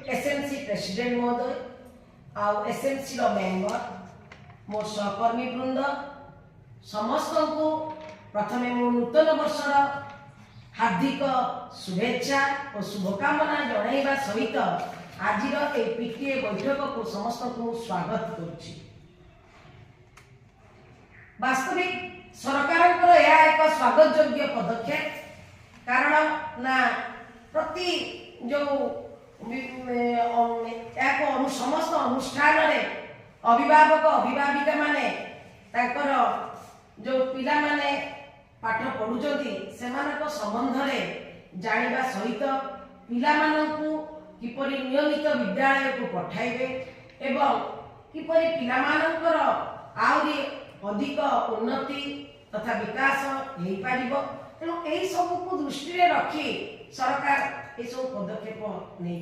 SMC president महोदय आउ SMC रो member मो सहकर्मी वृंद समस्त को प्रथमे मो नूतन वर्ष हार्दिक शुभेच्छा और शुभकामना जणाइबा सहित आज पीटीए बैठक को समस्त को स्वागत करुछि। वास्तविक सरकार एक स्वागत योग्य पदक्षेप कारण ना प्रति जो समस्त अनुष्ठान रे अभिभावक अभिभाविका माने ताकर जो पिला माने पाठ पढ़ुचंती सेमानक संबंध रे जानिबा सहित पिला मानकु किपरि नियमित विद्यालय को पठाइबे एवं किपरि पिला मानकर आउरी अधिक उन्नति तथा विकास हो पारिबो। तेणु एही सब को दृष्टि रे रखी सरकार ए सब पदक्षेप नहीं।